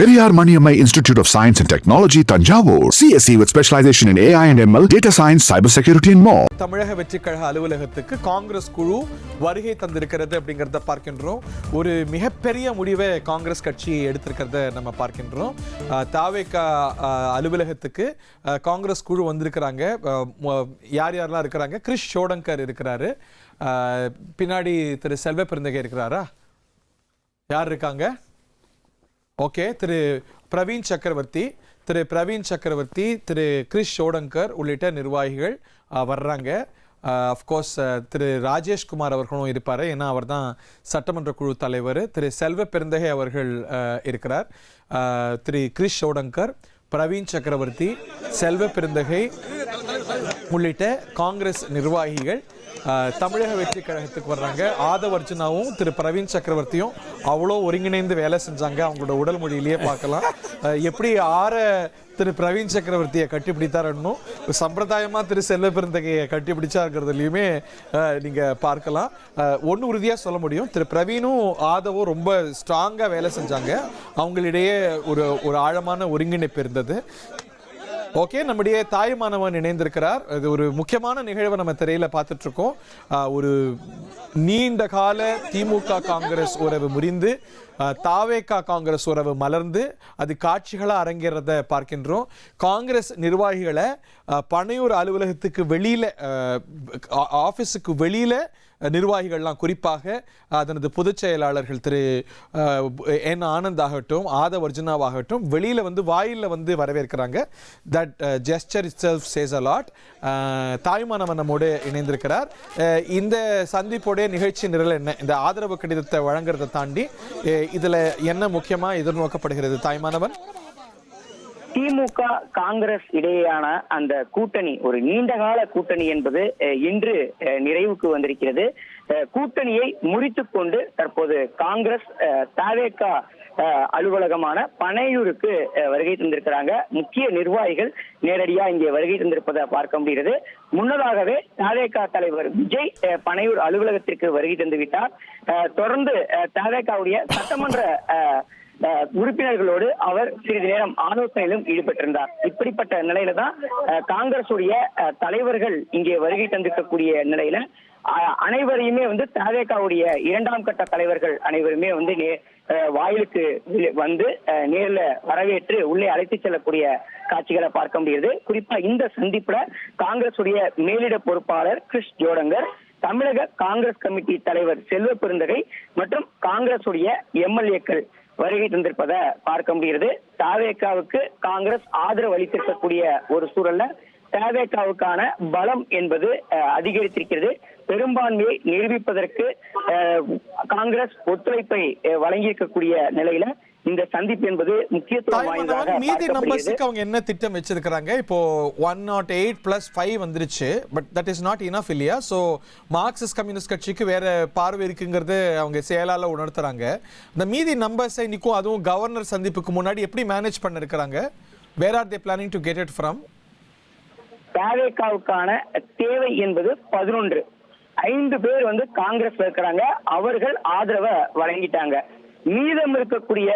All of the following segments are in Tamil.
Periyar Maniammai Institute of Science and Technology, Tanjavur. CSE with specialization in AI and ML, data science, cybersecurity and more. தமிழக வெற்றிக் கழக அலுவலகத்துக்கு காங்கிரஸ் குழு வருகை தந்திருக்கிறது அப்படிங்கிறத பார்க்கின்றோம். ஒரு மிகப்பெரிய முடிவை காங்கிரஸ் கட்சி எடுத்திருக்கிறத நம்ம பார்க்கின்றோம். தாவேகா அலுவலகத்துக்கு காங்கிரஸ் குழு வந்திருக்கிறாங்க. யார் யாரெல்லாம் இருக்கிறாங்க? கிரிஷ் ஷோடங்கர் இருக்கிறாரு. பின்னாடி திரு செல்வ பெருந்தகை இருக்கிறாரா? யார் இருக்காங்க? ஓகே, திரு பிரவீன் சக்கரவர்த்தி, திரு கிரிஷ் ஷோடங்கர் உள்ளிட்ட நிர்வாகிகள் வர்றாங்க. அஃப்கோர்ஸ் திரு ராஜேஷ்குமார் அவர்களும் இருப்பார், ஏன்னா அவர் தான் சட்டமன்ற குழு தலைவர். திரு செல்வ பெருந்தகை அவர்கள் இருக்கிறார். திரு கிரிஷ் ஷோடங்கர், பிரவீன் சக்கரவர்த்தி, செல்வ பெருந்தகை உள்ளிட்ட காங்கிரஸ் நிர்வாகிகள் தமிழக வெற்றி கழகத்துக்கு வர்றாங்க. ஆதவ் அர்ஜுனாவும் திரு பிரவீன் சக்கரவர்த்தியும் அவ்வளோ ஒருங்கிணைந்து வேலை செஞ்சாங்க. அவங்களோட உடல் மொழியிலேயே பார்க்கலாம். எப்படி திரு பிரவீன் சக்கரவர்த்தியை கட்டிப்பிடித்தாரன்னும் சம்பிரதாயமாக திரு செல்வ பெருந்தகையை கட்டிப்பிடிச்சாருங்கிறதுலையுமே நீங்கள் பார்க்கலாம். ஒன்று உறுதியாக சொல்ல முடியும், திரு பிரவீனும் ஆதவும் ரொம்ப ஸ்ட்ராங்காக வேலை செஞ்சாங்க. அவங்களிடையே ஒரு ஆழமான ஒருங்கிணைப்பு இருந்தது. ஓகே, நம்முடைய தாயுமானவன் இணைந்திருக்கிறார். இது ஒரு முக்கியமான நிகழ்வை நம்ம திரையில பார்த்துட்டு இருக்கோம். ஒரு நீண்ட கால திமுக காங்கிரஸ் உறவு முறிந்து தாவேகா காங்கிரஸ் உறவு மலர்ந்து அது காட்சிகளாக அரங்கேறத பார்க்கின்றோம். காங்கிரஸ் நிர்வாகிகளை பனையூர் அலுவலகத்துக்கு வெளியில, ஆஃபீஸுக்கு வெளியில நிர்வாகிகள்லாம், குறிப்பாக அதனது பொதுச் செயலாளர்கள் திரு என் ஆனந்த் ஆகட்டும், ஆதவ் அர்ஜுனாவாகட்டும், வெளியில் வாயிலில் வரவேற்கிறாங்க. That gesture itself says a lot. தாய்மானவன் நம்மோடு இணைந்திருக்கிறார். இந்த சந்திப்போடைய நிகழ்ச்சி நிரல் என்ன? இந்த ஆதரவு கடிதத்தை வழங்குறதை தாண்டி இதில் என்ன முக்கியமாக எதிர்நோக்கப்படுகிறது தாய்மானவன்? திமுக காங்கிரஸ் இடையேயான அந்த கூட்டணி, ஒரு நீண்டகால கூட்டணி என்பது இன்று நிறைவுக்கு வந்திருக்கிறது. கூட்டணியை முறித்துக் கொண்டு தற்போது காங்கிரஸ் தாவேகா அலுவலகமான பனையூருக்கு வருகை தந்திருக்கிறாங்க. முக்கிய நிர்வாகிகள் நேரடியா இங்கே வருகை தந்திருப்பதை பார்க்க முடிகிறது. முன்னதாகவே தாவேகா தலைவர் விஜய் பனையூர் அலுவலகத்திற்கு வருகை தந்துவிட்டார். தொடர்ந்து தாவேகாவுடைய சட்டமன்ற உறுப்பினர்களோடு அவர் சிறிது நேரம் ஆலோசனையிலும் ஈடுபட்டிருந்தார். இப்படிப்பட்ட நிலையில தான் காங்கிரஸ் உடைய தலைவர்கள் இங்கே வருகை தந்திருக்கக்கூடிய நிலையில அனைவரையுமே தாவேகாவுடைய இரண்டாம் கட்ட தலைவர்கள் அனைவருமே வாயிலுக்கு நேரில் வரவேற்று உள்ளே அழைத்து செல்லக்கூடிய காட்சிகளை பார்க்க முடியுது. குறிப்பா இந்த சந்திப்புல காங்கிரஸ் உடைய மேலிட பொறுப்பாளர் கிரிஷ் ஷோடங்கர், தமிழக காங்கிரஸ் கமிட்டி தலைவர் செல்வ பெருந்தகை மற்றும் காங்கிரஸ் உடைய எம்எல்ஏக்கள் வருகை தந்திருப்பதை பார்க்க முடிகிறது. தாவேகாவுக்கு காங்கிரஸ் ஆதரவு அளித்திருக்கக்கூடிய ஒரு சூழல்ல தாவேகாவுக்கான பலம் என்பது அதிகரித்திருக்கிறது. பெரும்பான்மையை நிரூபிப்பதற்கு காங்கிரஸ் ஒத்துழைப்பை வழங்கியிருக்கக்கூடிய நிலையில இந்த சந்திப்பு என்பது முக்கியத்துவம் வாய்ந்ததாக. மீதி நம்பர்ஸ்க்கு அவங்க என்ன திட்டம் வச்சிருக்காங்க? இப்போ 108+5 வந்துருச்சு. But that is not enough இல்லையா? ஸோ மார்க்சிஸ்ட் கம்யூனிஸ்ட் கட்சிக்கு வேற பார்வை இருக்குங்கிறது அவங்க செயலால உணர்த்துறாங்க. இந்த மீதி நம்பர்ஸை இன்னைக்கும், அதுவும் கவர்னர் சந்திப்புக்கு முன்னாடி எப்படி மேனேஜ் பண்ண இருக்கிறாங்க? Where are they planning to get it from? தாவேகாவுக்கான தேவை என்பது 11. 5 பேர் காங்கிரஸ்ல இருக்கிறாங்க. அவர்கள் ஆதரவை வழங்கிட்டாங்க. மீதம் இருக்கக்கூடிய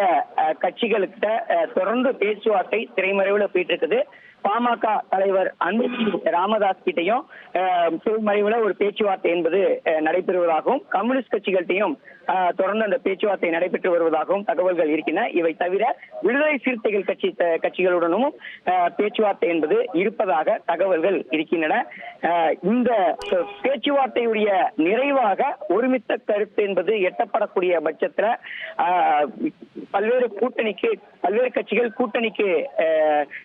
கட்சிகளுக்கிட்ட தொடர்ந்து பேச்சுவார்த்தை திரைமறைவுல போயிட்டு இருக்குது. பாமக தலைவர் அன்புமணி ராமதாஸ் கிட்டையும் திரைமறைவுல ஒரு பேச்சுவார்த்தை என்பது நடைபெறுவதாகவும், கம்யூனிஸ்ட் கட்சிகள்கிட்டையும் தொடர்ந்து அந்த பேச்சுவார்த்தை நடைபெற்று வருவதாகவும் தகவல்கள் இருக்கின்றன. இவை தவிர விடுதலை சிறுத்தைகள் கட்சிகளுடனும் பேச்சுவார்த்தை என்பது இருப்பதாக தகவல்கள் இருக்கின்றன. இந்த பேச்சுவார்த்தையுடைய நிறைவாக ஒருமித்த கருத்து என்பது எட்டப்படக்கூடிய பட்சத்துல பல்வேறு கட்சிகள் கூட்டணிக்கு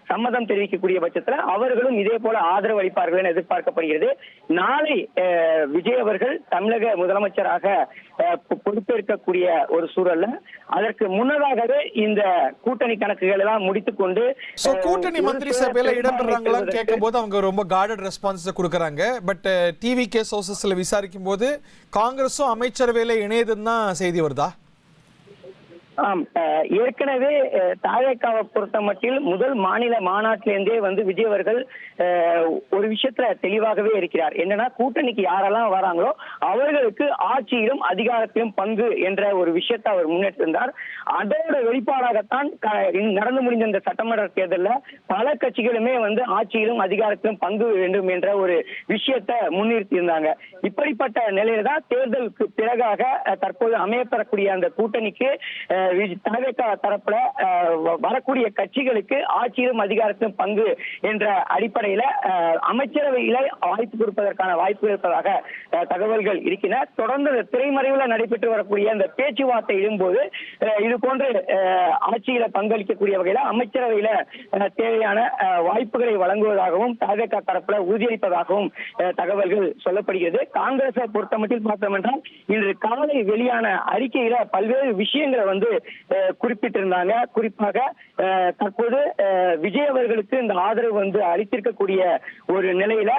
சம்மதம் தெரிவிக்கக்கூடிய பட்சத்துல அவர்களும் இதே போல ஆதரவு அளிப்பார்கள் என எதிர்பார்க்கப்படுகிறது. நாளை விஜய் அவர்கள் தமிழக முதலமைச்சராக பொறுப்பேற்கக்கூடிய ஒரு சூழல்ல அதற்கு முன்னதாகவே இந்த கூட்டணி கணக்குகள் எல்லாம் முடித்துக் கொண்டு கூட்டணி மந்திரி சபையில இடம்பெறாங்களான்னு கேட்கும் போது அவங்க ரொம்ப கார்டட் ரெஸ்பான்ஸ் கொடுக்கறாங்க. பட் டிவிகே சோர்சஸ்ல விசாரிக்கும் போது காங்கிரஸும் அமைச்சரவையில இணையதுன்னு தான் செய்தி வருதா? ஆம், ஏற்கனவே தாவேக்காவை பொறுத்த மட்டில் முதல் மாநில மாநாட்டிலிருந்தே வந்து விஜய் அவர்கள் ஒரு விஷயத்துல தெளிவாகவே இருக்கிறார். என்னன்னா, கூட்டணிக்கு யாரெல்லாம் வராங்களோ அவர்களுக்கு ஆட்சியிலும் அதிகாரத்திலும் பங்கு என்ற ஒரு விஷயத்தை அவர் முன்னெடுத்திருந்தார். அதோட வெளிப்பாடாகத்தான் நடந்து முடிந்த இந்த சட்டமன்ற தேர்தலில் பல கட்சிகளுமே வந்து ஆட்சியிலும் அதிகாரத்திலும் பங்கு வேண்டும் என்ற ஒரு விஷயத்தை முன்னிறுத்தியிருந்தாங்க. இப்படிப்பட்ட நிலையில தான் தேர்தலுக்கு பிறகாக தற்போது அமையப்பெறக்கூடிய அந்த கூட்டணிக்கு தாவேகா தரப்புல வரக்கூடிய கட்சிகளுக்கு ஆட்சியிலும் அதிகாரத்திலும் பங்கு என்ற அடிப்படையில அமைச்சரவையில வாய்ப்பு கொடுப்பதற்கான வாய்ப்பு இருப்பதாக தகவல்கள் இருக்கின்றன. தொடர்ந்து திரைமறைவில் நடைபெற்று வரக்கூடிய அந்த பேச்சுவார்த்தை இடும்போது இது போன்ற ஆட்சியில பங்களிக்கக்கூடிய வகையில அமைச்சரவையில தேவையான வாய்ப்புகளை வழங்குவதாகவும் தாவேகா தரப்புல உறுதியளிப்பதாகவும் தகவல்கள் சொல்லப்படுகிறது. காங்கிரஸை பொறுத்தமட்டில் பார்த்தோம் என்றால் இன்று காலை வெளியான அறிக்கையில பல்வேறு விஷயங்களை வந்து குறிப்பிட்டிருந்தாங்க. குறிப்பாக தற்போது விஜய் அவர்களுக்கு இந்த ஆதரவு வந்து அளித்திருக்கக்கூடிய ஒரு நிலையில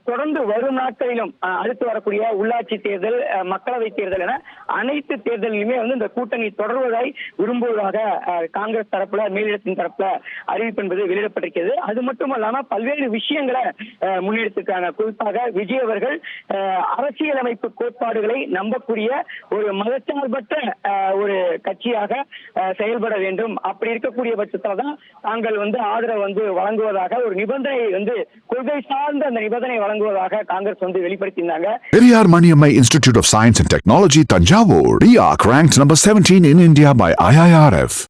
தொடர்ந்து வரும் நாட்களிலும் அடுத்து வரக்கூடிய உள்ளாட்சி தேர்தல், மக்களவை தேர்தல் என அனைத்து தேர்தலிலுமே வந்து இந்த கூட்டணி தொடர்வதை விரும்புவதாக காங்கிரஸ் தரப்புல மேலிடத்தின் தரப்புல அறிவிப்பு என்பது வெளியிடப்பட்டிருக்கிறது. அது மட்டுமல்லாம பல்வேறு விஷயங்களை முன்னெடுத்திருக்காங்க. குறிப்பாக விஜய் அவர்கள் அரசியலமைப்பு கோட்பாடுகளை நம்பக்கூடிய ஒரு மதச்சார்பற்ற ஒரு கட்சியாக செயல்பட வேண்டும். அப்படி இருக்கக்கூடிய பட்சத்தில் தான் தாங்கள் வந்து ஆதரவு வந்து வழங்குவதாக ஒரு நிபந்தனை வந்து கொள்கை சார்ந்த அந்த நிபந்தனை வழங்குவதாக காங்கிரஸ் வந்து வெளிப்படுத்தினாங்க. Periyar Maniammai Institute of Science and Technology, Tanjavur. RIAC ranked number 17 in India by IIRF.